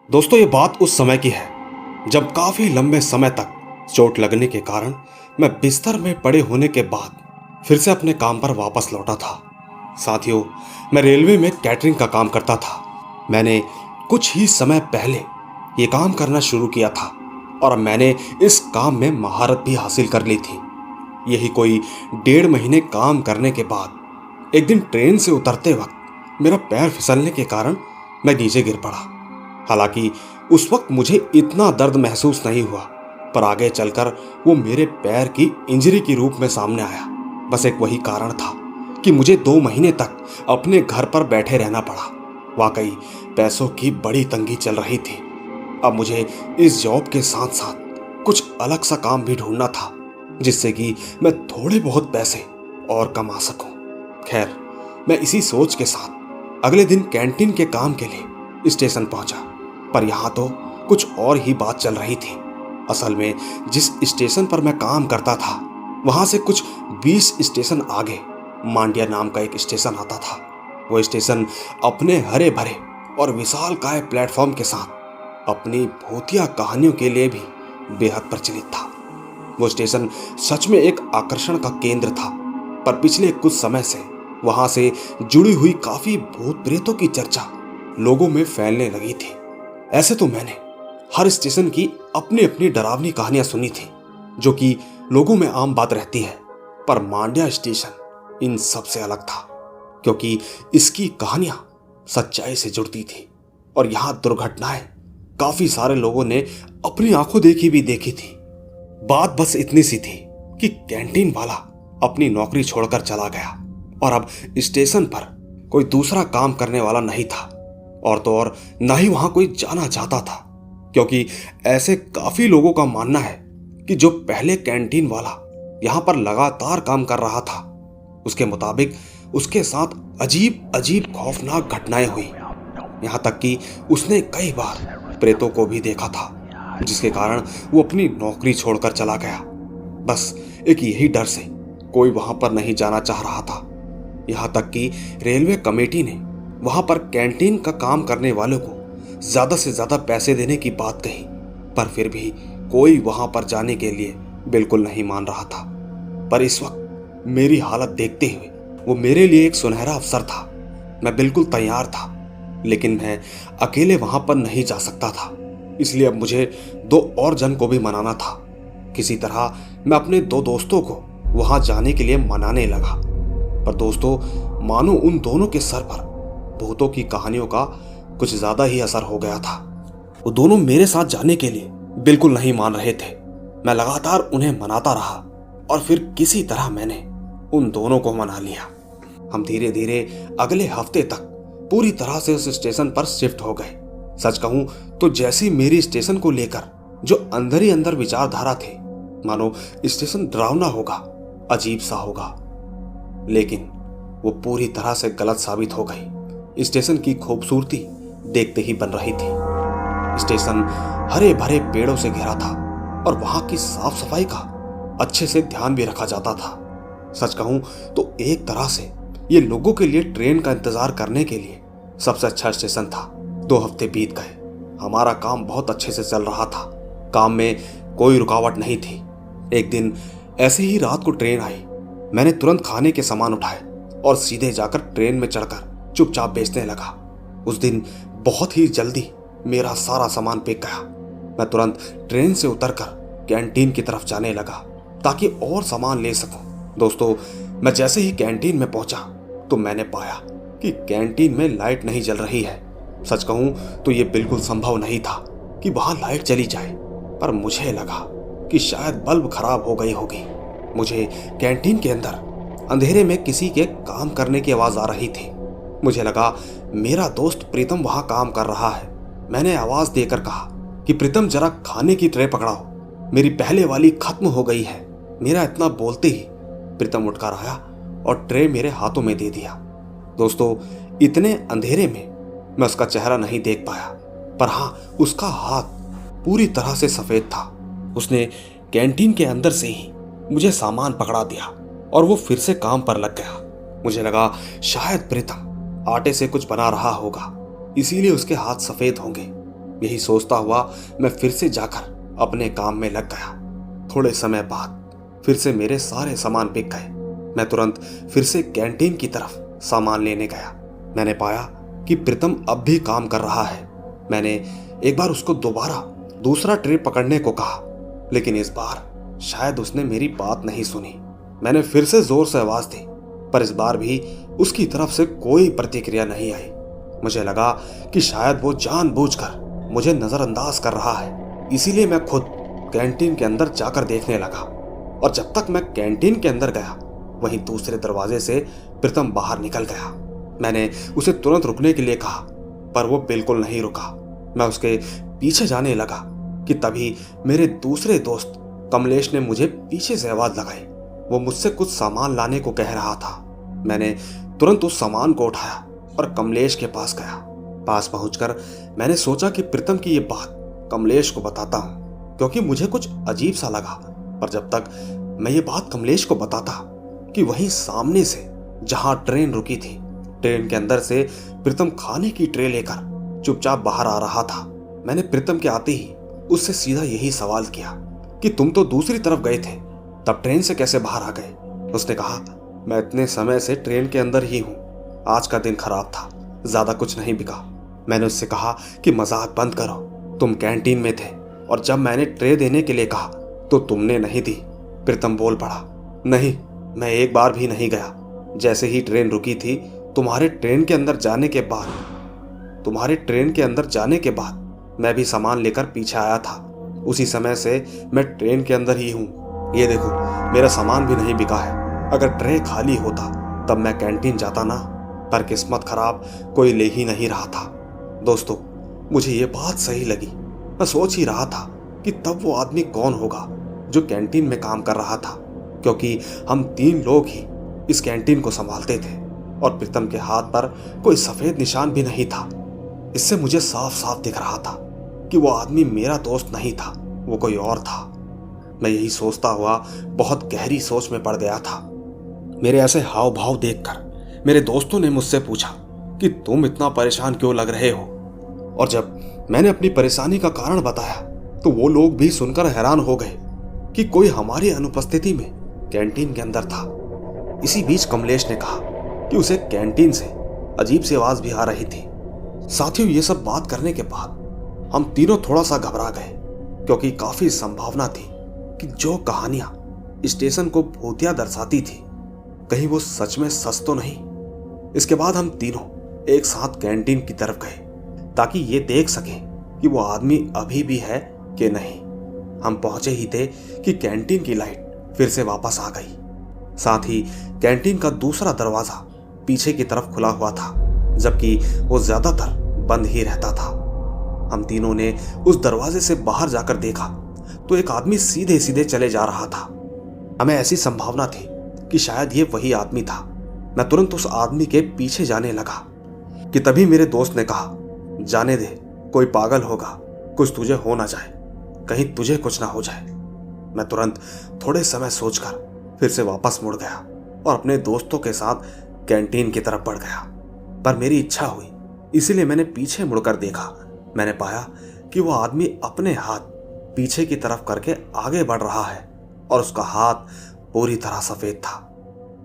दोस्तों, ये बात उस समय की है जब काफी लंबे समय तक चोट लगने के कारण मैं बिस्तर में पड़े होने के बाद फिर से अपने काम पर वापस लौटा था। साथियों, मैं रेलवे में कैटरिंग का काम करता था। मैंने कुछ ही समय पहले ये काम करना शुरू किया था और अब मैंने इस काम में महारत भी हासिल कर ली थी। यही कोई 1.5 महीने काम करने के बाद एक दिन ट्रेन से उतरते वक्त मेरा पैर फिसलने के कारण मैं नीचे गिर पड़ा। हालांकि उस वक्त मुझे इतना दर्द महसूस नहीं हुआ, पर आगे चलकर वो मेरे पैर की इंजरी के रूप में सामने आया। बस एक वही कारण था कि मुझे 2 महीने तक अपने घर पर बैठे रहना पड़ा। वाकई पैसों की बड़ी तंगी चल रही थी। अब मुझे इस जॉब के साथ साथ कुछ अलग सा काम भी ढूंढना था, जिससे कि मैं थोड़े बहुत पैसे और कमा सकूं। खैर, मैं इसी सोच के साथ अगले दिन कैंटीन के काम के लिए स्टेशन पहुंचा, पर यहां तो कुछ और ही बात चल रही थी। असल में जिस स्टेशन पर मैं काम करता था, वहां से कुछ 20 स्टेशन आगे मांड्या नाम का एक स्टेशन आता था। वो स्टेशन अपने हरे भरे और विशालकाय प्लेटफॉर्म के साथ अपनी भूतिया कहानियों के लिए भी बेहद प्रचलित था। वो स्टेशन सच में एक आकर्षण का केंद्र था, पर पिछले कुछ समय से वहां से जुड़ी हुई काफी भूत प्रेतों की चर्चा लोगों में फैलने लगी थी। ऐसे तो मैंने हर स्टेशन की अपनी अपनी डरावनी कहानियां सुनी थी, जो कि लोगों में आम बात रहती है, पर मांड्या स्टेशन इन सब से अलग था, क्योंकि इसकी कहानियां सच्चाई से जुड़ती थी और यहां दुर्घटनाएं काफी सारे लोगों ने अपनी आंखों देखी थी। बात बस इतनी सी थी कि कैंटीन वाला अपनी नौकरी छोड़कर चला गया और अब स्टेशन पर कोई दूसरा काम करने वाला नहीं था, और तो और ना ही वहां कोई जाना चाहता था, क्योंकि ऐसे काफी लोगों का मानना है कि जो पहले कैंटीन वाला यहां पर लगातार काम कर रहा था, उसके मुताबिक उसके साथ अजीब अजीब खौफनाक घटनाएं हुई। यहां तक कि उसने कई बार प्रेतों को भी देखा था, जिसके कारण वो अपनी नौकरी छोड़कर चला गया। बस एक यही डर से कोई वहां पर नहीं जाना चाह रहा था। यहां तक कि रेलवे कमेटी ने वहां पर कैंटीन का काम करने वालों को ज्यादा से ज्यादा पैसे देने की बात कही, पर फिर भी कोई वहां पर जाने के लिए बिल्कुल नहीं मान रहा था। पर इस वक्त मेरी हालत देखते हुए वो मेरे लिए एक सुनहरा अवसर था। मैं बिल्कुल तैयार था, लेकिन मैं अकेले वहां पर नहीं जा सकता था। इसलिए अब मुझे 2 और जन को भी मनाना था। किसी तरह मैं अपने 2 दोस्तों को वहां जाने के लिए मनाने लगा, पर दोस्तों, मानो उन दोनों के सर पर भूतों की कहानियों का कुछ ज्यादा ही असर हो गया था। वो दोनों मेरे साथ जाने के लिए बिल्कुल नहीं मान रहे थे। मैं लगातार उन्हें मनाता रहा और फिर किसी तरह मैंने उन दोनों को मना लिया। हम धीरे धीरे अगले हफ्ते तक पूरी तरह से उस स्टेशन पर शिफ्ट हो गए। सच कहूं तो जैसी मेरी स्टेशन को लेकर जो अंदर ही अंदर विचारधारा थे, मानो स्टेशन डरावना होगा, अजीब सा होगा, लेकिन वो पूरी तरह से गलत साबित हो गई। स्टेशन की खूबसूरती देखते ही बन रही थी। स्टेशन हरे भरे पेड़ों से घिरा था और वहां की साफ सफाई का अच्छे से ध्यान भी रखा जाता था। सच कहूं तो एक तरह से ये लोगों के लिए ट्रेन का इंतजार करने के लिए सबसे अच्छा स्टेशन था। 2 हफ्ते बीत गए। हमारा काम बहुत अच्छे से चल रहा था। काम में कोई रुकावट नहीं थी। एक दिन ऐसे ही रात को ट्रेन आई। मैंने तुरंत खाने के सामान उठाए और सीधे जाकर ट्रेन में चढ़कर चुपचाप बेचने लगा। उस दिन बहुत ही जल्दी मेरा सारा सामान बिक गया। मैं तुरंत ट्रेन से उतरकर कैंटीन की तरफ जाने लगा ताकि और सामान ले सकूं। दोस्तों, मैं जैसे ही कैंटीन में पहुंचा तो मैंने पाया कि कैंटीन में लाइट नहीं जल रही है। सच कहूं तो यह बिल्कुल संभव नहीं था कि वहां लाइट चली जाए, पर मुझे लगा कि शायद बल्ब खराब हो गई होगी। मुझे कैंटीन के अंदर अंधेरे में किसी के काम करने की आवाज आ रही थी। मुझे लगा मेरा दोस्त प्रीतम वहां काम कर रहा है। मैंने आवाज देकर कहा कि प्रीतम, जरा खाने की ट्रे पकड़ाओ, मेरी पहले वाली खत्म हो गई है। मेरा इतना बोलते ही प्रीतम उठकर आया और ट्रे मेरे हाथों में दे दिया। दोस्तों, इतने अंधेरे में मैं उसका चेहरा नहीं देख पाया, पर हाँ, उसका हाथ पूरी तरह से सफेद था। उसने कैंटीन के अंदर से ही मुझे सामान पकड़ा दिया और वो फिर से काम पर लग गया। मुझे लगा शायद प्रीतम आटे से कुछ बना रहा होगा, इसीलिए उसके हाथ सफेद होंगे। यही सोचता हुआ मैं फिर से जाकर अपने काम में लग गया। थोड़े समय बाद फिर से मेरे सारे सामान बिक गए। मैं तुरंत फिर से कैंटीन की तरफ सामान लेने गया। मैंने पाया कि प्रीतम अब भी काम कर रहा है। मैंने एक बार उसको दोबारा दूसरा ट्रे पकड़ने को कहा, लेकिन इस बार शायद उसने मेरी बात नहीं सुनी। मैंने फिर से जोर से आवाज दी, पर इस बार भी उसकी तरफ से कोई प्रतिक्रिया नहीं आई। मुझे लगा कि शायद वो जानबूझकर मुझे नजरअंदाज कर रहा है, इसीलिए मैं खुद कैंटीन के अंदर जाकर देखने लगा। और जब तक मैं कैंटीन के अंदर गया, वहीं दूसरे दरवाजे से प्रीतम बाहर निकल गया। मैंने उसे तुरंत रुकने के लिए कहा, पर वो बिल्कुल नहीं रुका। मैं उसके पीछे जाने लगा कि तभी मेरे दूसरे दोस्त कमलेश ने मुझे पीछे से आवाज लगाई। वो मुझसे कुछ सामान लाने को कह रहा था। मैंने तुरंत उस सामान को उठाया और कमलेश के पास गया। पास पहुंचकर मैंने सोचा कि प्रीतम की ये बात कमलेश को बताता हूं, क्योंकि मुझे कुछ अजीब सा लगा। पर जब तक मैं ये बात कमलेश को बताता कि वहीं सामने से जहां ट्रेन रुकी थी, ट्रेन के अंदर से प्रीतम खाने की ट्रे लेकर चुपचाप बाहर आ रहा था। मैंने प्रीतम के आते ही उससे सीधा यही सवाल किया कि तुम तो दूसरी तरफ गए थे, तब ट्रेन से कैसे बाहर आ गए? उसने कहा, मैं इतने समय से ट्रेन के अंदर ही हूं। आज का दिन खराब था, ज्यादा कुछ नहीं बिका। मैंने उससे कहा कि मजाक बंद करो, तुम कैंटीन में थे और जब मैंने ट्रे देने के लिए कहा तो तुमने नहीं दी। प्रीतम बोल पड़ा, नहीं, मैं एक बार भी नहीं गया। जैसे ही ट्रेन रुकी थी, तुम्हारे ट्रेन के अंदर जाने के बाद मैं भी सामान लेकर पीछे आया था। उसी समय से मैं ट्रेन के अंदर ही हूँ। ये देखो, मेरा सामान भी नहीं बिका है। अगर ट्रे खाली होता तब मैं कैंटीन जाता ना, पर किस्मत खराब, कोई ले ही नहीं रहा था। दोस्तों, मुझे ये बात सही लगी। मैं सोच ही रहा था कि तब वो आदमी कौन होगा जो कैंटीन में काम कर रहा था, क्योंकि हम 3 लोग ही इस कैंटीन को संभालते थे और प्रीतम के हाथ पर कोई सफेद निशान भी नहीं था। इससे मुझे साफ साफ दिख रहा था कि वो आदमी मेरा दोस्त नहीं था, वो कोई और था। मैं यही सोचता हुआ बहुत गहरी सोच में पड़ गया था। मेरे ऐसे हाव भाव देखकर मेरे दोस्तों ने मुझसे पूछा कि तुम इतना परेशान क्यों लग रहे हो? और जब मैंने अपनी परेशानी का कारण बताया तो वो लोग भी सुनकर हैरान हो गए कि कोई हमारी अनुपस्थिति में कैंटीन के अंदर था। इसी बीच कमलेश ने कहा कि उसे कैंटीन से अजीब सी आवाज भी आ रही थी। साथियों, ये सब बात करने के बाद हम तीनों थोड़ा सा घबरा गए, क्योंकि काफी संभावना थी कि जो कहानियां स्टेशन को भूतिया दर्शाती थी, कहीं वो सच में सच तो नहीं। इसके बाद हम तीनों एक साथ कैंटीन की तरफ गए ताकि ये देख सकें कि वो आदमी अभी भी है कि नहीं। हम पहुंचे ही थे कि कैंटीन की लाइट फिर से वापस आ गई। साथ ही कैंटीन का दूसरा दरवाजा पीछे की तरफ खुला हुआ था, जबकि वो ज्यादातर बंद ही रहता था। हम तीनों ने उस दरवाजे से बाहर जाकर देखा तो एक आदमी सीधे सीधे चले जा रहा था। हमें ऐसी संभावना थी कि शायद ये वही आदमी था। मैं तुरंत उस आदमी के पीछे जाने लगा कि तभी मेरे दोस्त ने कहा, जाने दे, कोई पागल होगा, कुछ तुझे हो ना जाए, कहीं तुझे कुछ ना हो जाए। मैं तुरंत थोड़े समय सोचकर फिर से वापस मुड़ गया और अपने दोस्तों के साथ कैंटीन की तरफ बढ़ गया। पर मेरी इच्छा हुई, इसीलिए मैंने पीछे मुड़कर देखा। मैंने पाया कि वो आदमी अपने हाथ पीछे की तरफ करके आगे बढ़ रहा है और उसका हाथ पूरी तरह सफेद था।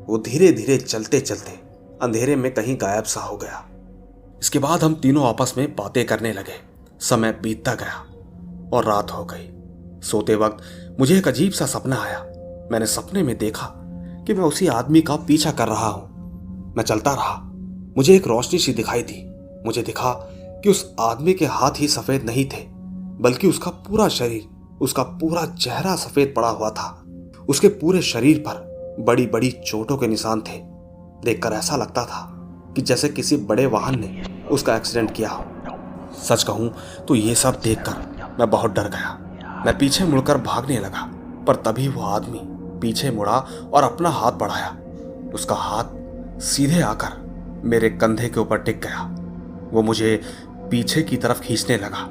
वो धीरे धीरे चलते चलते अंधेरे में कहीं गायब सा हो गया। इसके बाद हम तीनों आपस में बातें करने लगे। समय बीतता गया और रात हो गई। सोते वक्त मुझे एक अजीब सा सपना आया। मैंने सपने में देखा कि मैं उसी आदमी का पीछा कर रहा हूं। मैं चलता रहा। मुझे एक रोशनी सी दिखाई दी। मुझे दिखा कि उस आदमी के हाथ ही सफेद नहीं थे, बल्कि उसका पूरा शरीर, उसका पूरा चेहरा सफेद पड़ा हुआ था। उसके पूरे शरीर पर बड़ी बड़ी चोटों के निशान थे। देखकर ऐसा लगता था कि जैसे किसी बड़े वाहन ने उसका एक्सीडेंट किया हो। सच कहूं तो ये सब देखकर मैं बहुत डर गया। मैं पीछे मुड़कर भागने लगा, पर तभी वो आदमी पीछे मुड़ा और अपना हाथ बढ़ाया। उसका हाथ सीधे आकर मेरे कंधे के ऊपर टिक गया। वो मुझे पीछे की तरफ खींचने लगा।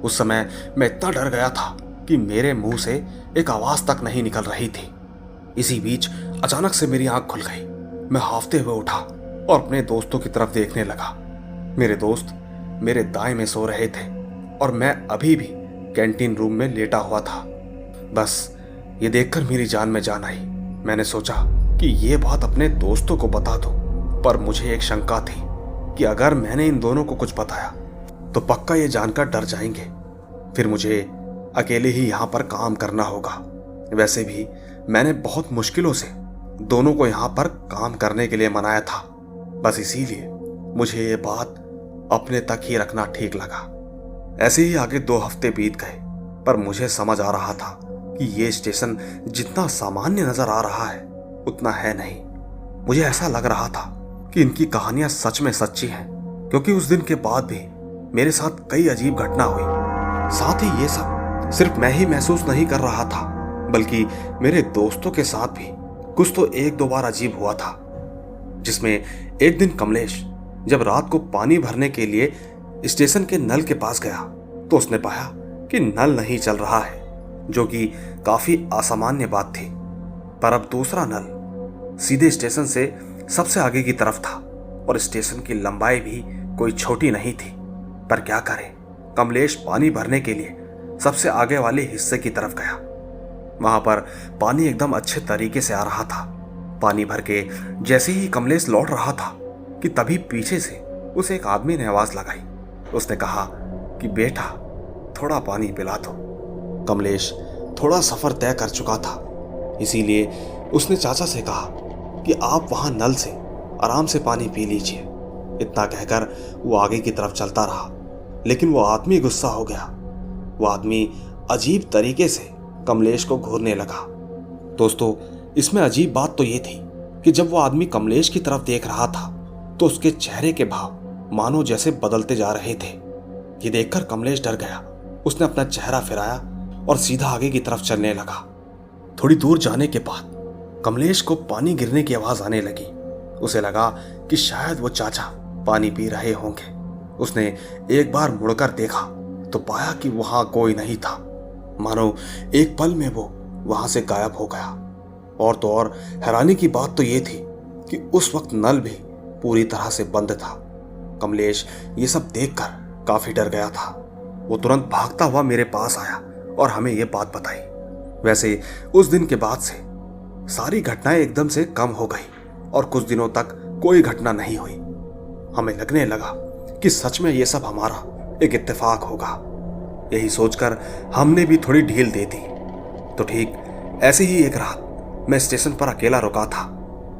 उस समय मैं इतना डर गया था कि मेरे मुंह से एक आवाज तक नहीं निकल रही थी। इसी बीच अचानक से मेरी आंख खुल गई। मैं हांफते हुए उठा और अपने दोस्तों की तरफ देखने लगा। मेरे दोस्त मेरे दाएं में सो रहे थे और मैं अभी भी कैंटीन रूम में लेटा हुआ था। बस ये देखकर मेरी जान में जान आई। मैंने सोचा कि ये बात अपने दोस्तों को बता दूं, पर मुझे एक शंका थी कि अगर मैंने इन दोनों को कुछ बताया तो पक्का ये जानकर डर जाएंगे, फिर मुझे अकेले ही यहाँ पर काम करना होगा। वैसे भी मैंने बहुत मुश्किलों से दोनों को यहाँ पर काम करने के लिए मनाया था, बस इसीलिए मुझे ये बात अपने तक ही रखना ठीक लगा। ऐसे ही आगे 2 हफ्ते बीत गए, पर मुझे समझ आ रहा था कि ये स्टेशन जितना सामान्य नजर आ रहा है उतना है नहीं। मुझे ऐसा लग रहा था कि इनकी कहानियां सच में सच्ची हैं, क्योंकि उस दिन के बाद भी मेरे साथ कई अजीब घटना हुई। साथ ही ये सब सिर्फ मैं ही महसूस नहीं कर रहा था, बल्कि मेरे दोस्तों के साथ भी कुछ तो 1-2 बार अजीब हुआ था। जिसमें एक दिन कमलेश जब रात को पानी भरने के लिए स्टेशन के नल के पास गया तो उसने पाया कि नल नहीं चल रहा है, जो कि काफी असामान्य बात थी। पर अब दूसरा नल सीधे स्टेशन से सबसे आगे की तरफ था और स्टेशन की लंबाई भी कोई छोटी नहीं थी। पर क्या करे, कमलेश पानी भरने के लिए सबसे आगे वाले हिस्से की तरफ गया। वहां पर पानी एकदम अच्छे तरीके से आ रहा था। पानी भर के जैसे ही कमलेश लौट रहा था कि तभी पीछे से उसे एक आदमी ने आवाज लगाई। उसने कहा कि बेटा थोड़ा पानी पिला दो। कमलेश थोड़ा सफर तय कर चुका था, इसीलिए उसने चाचा से कहा कि आप वहां नल से आराम से पानी पी लीजिए। इतना कहकर वो आगे की तरफ चलता रहा, लेकिन वो आदमी गुस्सा हो गया। वो आदमी अजीब तरीके से कमलेश को घूरने लगा। दोस्तों, इसमें अजीब बात तो ये थी कि जब वो आदमी कमलेश की तरफ देख रहा था तो उसके चेहरे के भाव मानो जैसे बदलते जा रहे थे। ये देखकर कमलेश डर गया। उसने अपना चेहरा फिराया और सीधा आगे की तरफ चलने लगा। थोड़ी दूर जाने के बाद कमलेश को पानी गिरने की आवाज आने लगी। उसे लगा कि शायद वो चाचा पानी पी रहे होंगे। उसने एक बार मुड़कर देखा तो पाया कि वहां कोई नहीं था। मानो एक पल में वो वहां से गायब हो गया। और तो और हैरानी की बात तो ये थी कि उस वक्त नल भी पूरी तरह से बंद था। कमलेश ये सब देखकर काफी डर गया था। वो तुरंत भागता हुआ मेरे पास आया और हमें ये बात बताई। वैसे उस दिन के बाद से सारी घटनाएं एकदम से कम हो गई और कुछ दिनों तक कोई घटना नहीं हुई। हमें लगने लगा कि सच में ये सब हमारा एक इत्तेफाक होगा। यही सोचकर हमने भी थोड़ी ढील दे दी। तो ठीक ऐसे ही एक रात मैं स्टेशन पर अकेला रुका था।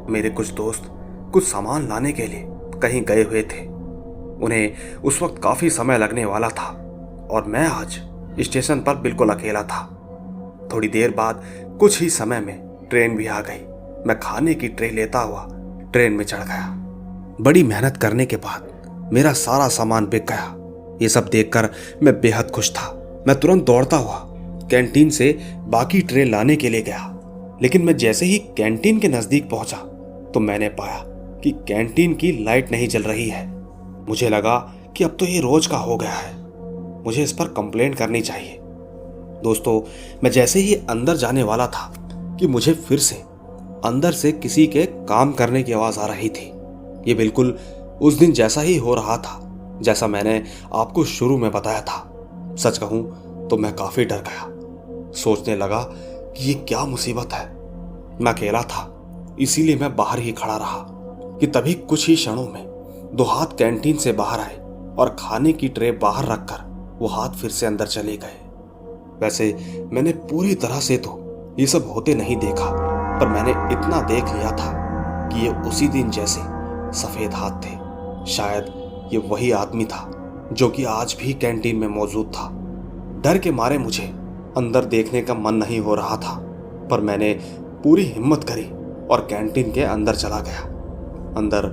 मेरे कुछ दोस्त कुछ सामान लाने के लिए कहीं गए हुए थे। उन्हें उस वक्त काफी समय लगने वाला था और मैं आज स्टेशन पर बिल्कुल अकेला था। थोड़ी देर बाद कुछ ही समय में ट्रेन भी आ गई। मैं खाने की ट्रे लेता हुआ ट्रेन में चढ़ गया। बड़ी मेहनत करने के बाद मेरा सारा सामान बिक गया। ये सब देखकर मैं बेहद खुश था। मैं तुरंत दौड़ता हुआ कैंटीन से बाकी ट्रे लाने के लिए गया, लेकिन मैं जैसे ही कैंटीन के नजदीक पहुंचा तो मैंने पाया कि कैंटीन की लाइट नहीं जल रही है। मुझे लगा कि अब तो ये रोज का हो गया है, मुझे इस पर कंप्लेंट करनी चाहिए। दोस्तों, मैं जैसे ही अंदर जाने वाला था कि मुझे फिर से अंदर से किसी के काम करने की आवाज आ रही थी। ये बिल्कुल उस दिन जैसा ही हो रहा था जैसा मैंने आपको शुरू में बताया था। सच कहूं तो मैं काफी डर गया। सोचने लगा कि ये क्या मुसीबत है। मैं अकेला था, इसीलिए मैं बाहर ही खड़ा रहा कि तभी कुछ ही क्षणों में 2 हाथ कैंटीन से बाहर आए और खाने की ट्रे बाहर रखकर वो हाथ फिर से अंदर चले गए। वैसे मैंने पूरी तरह से तो ये सब होते नहीं देखा, पर मैंने इतना देख लिया था कि ये उसी दिन जैसे सफेद हाथ थे। शायद ये वही आदमी था जो कि आज भी कैंटीन में मौजूद था। डर के मारे मुझे अंदर देखने का मन नहीं हो रहा था, पर मैंने पूरी हिम्मत करी और कैंटीन के अंदर चला गया। अंदर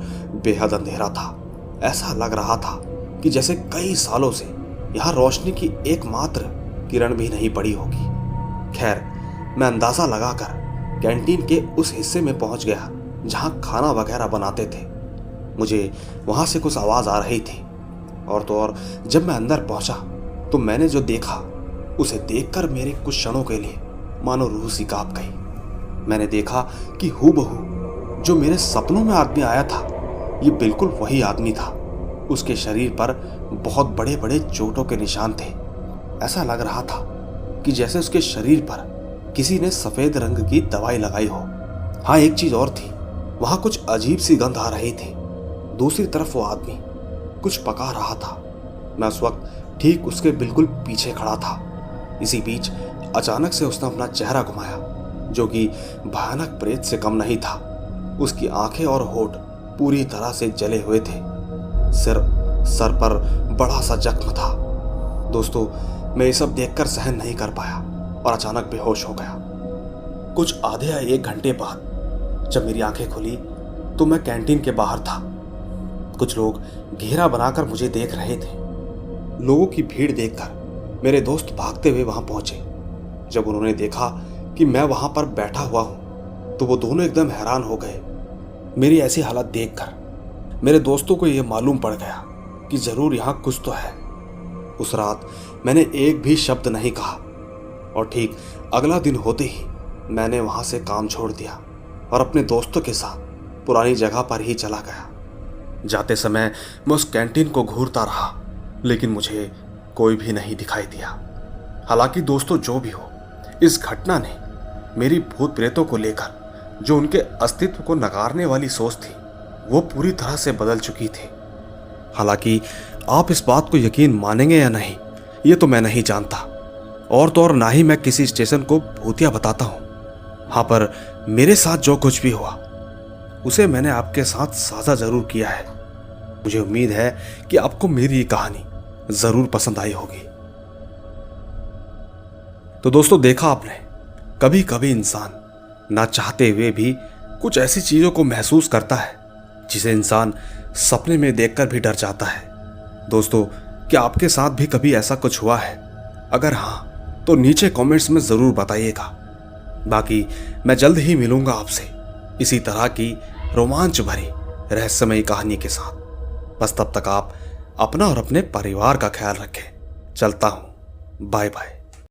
बेहद अंधेरा था। ऐसा लग रहा था कि जैसे कई सालों से यहाँ रोशनी की एकमात्र किरण भी नहीं पड़ी होगी। खैर, मैं अंदाजा लगाकर कैंटीन के उस हिस्से में पहुंच गया जहां खाना वगैरह बनाते थे। मुझे वहां से कुछ आवाज आ रही थी। और तो और जब मैं अंदर पहुंचा तो मैंने जो देखा उसे देखकर मेरे कुछ क्षणों के लिए मानो रूह सी कांप गई। मैंने देखा कि हूबहू जो मेरे सपनों में आदमी आया था, ये बिल्कुल वही आदमी था। उसके शरीर पर बहुत बड़े बड़े चोटों के निशान थे। ऐसा लग रहा था कि जैसे उसके शरीर पर किसी ने सफेद रंग की दवाई लगाई हो। हाँ, एक चीज और थी, वहां कुछ अजीब सी गंध आ रही थी। दूसरी तरफ वो आदमी कुछ पका रहा था। मैं उस वक्त ठीक उसके बिल्कुल पीछे खड़ा था। इसी बीच अचानक से उसने अपना चेहरा घुमाया, जो कि भयानक प्रेत से कम नहीं था। उसकी आंखें और होठ पूरी तरह से जले हुए थे। सर पर बड़ा सा जख्म था। दोस्तों, मैं ये सब देखकर सहन नहीं कर पाया और अचानक बेहोश हो गया। कुछ आधे या 1 घंटे बाद जब मेरी आंखें खुली तो मैं कैंटीन के बाहर था। कुछ लोग घेरा बनाकर मुझे देख रहे थे। लोगों की भीड़ देखकर मेरे दोस्त भागते हुए वहां पहुंचे। जब उन्होंने देखा कि मैं वहां पर बैठा हुआ हूं तो वो दोनों एकदम हैरान हो गए। मेरी ऐसी हालत देखकर मेरे दोस्तों को यह मालूम पड़ गया कि जरूर यहां कुछ तो है। उस रात मैंने एक भी शब्द नहीं कहा और ठीक अगला दिन होते ही मैंने वहां से काम छोड़ दिया और अपने दोस्तों के साथ पुरानी जगह पर ही चला गया। जाते समय मैं उस कैंटीन को घूरता रहा, लेकिन मुझे कोई भी नहीं दिखाई दिया। हालांकि दोस्तों, जो भी हो, इस घटना ने मेरी भूत प्रेतों को लेकर जो उनके अस्तित्व को नकारने वाली सोच थी वो पूरी तरह से बदल चुकी थी। हालांकि आप इस बात को यकीन मानेंगे या नहीं ये तो मैं नहीं जानता, और तो और ना ही मैं किसी स्टेशन को भूतिया बताता हूं। हाँ, पर मेरे साथ जो कुछ भी हुआ उसे मैंने आपके साथ साझा जरूर किया है। मुझे उम्मीद है कि आपको मेरी ये कहानी जरूर पसंद आई होगी। तो दोस्तों, देखा आपने, कभी कभी इंसान ना चाहते हुए भी कुछ ऐसी चीजों को महसूस करता है जिसे इंसान सपने में देखकर भी डर जाता है। दोस्तों, क्या आपके साथ भी कभी ऐसा कुछ हुआ है? अगर हाँ तो नीचे कमेंट्स में जरूर बताइएगा। बाकी मैं जल्द ही मिलूंगा आपसे इसी तरह की रोमांच भरी रहस्यमयी कहानी के साथ। बस तब तक आप अपना और अपने परिवार का ख्याल रखें। चलता हूं, बाय बाय।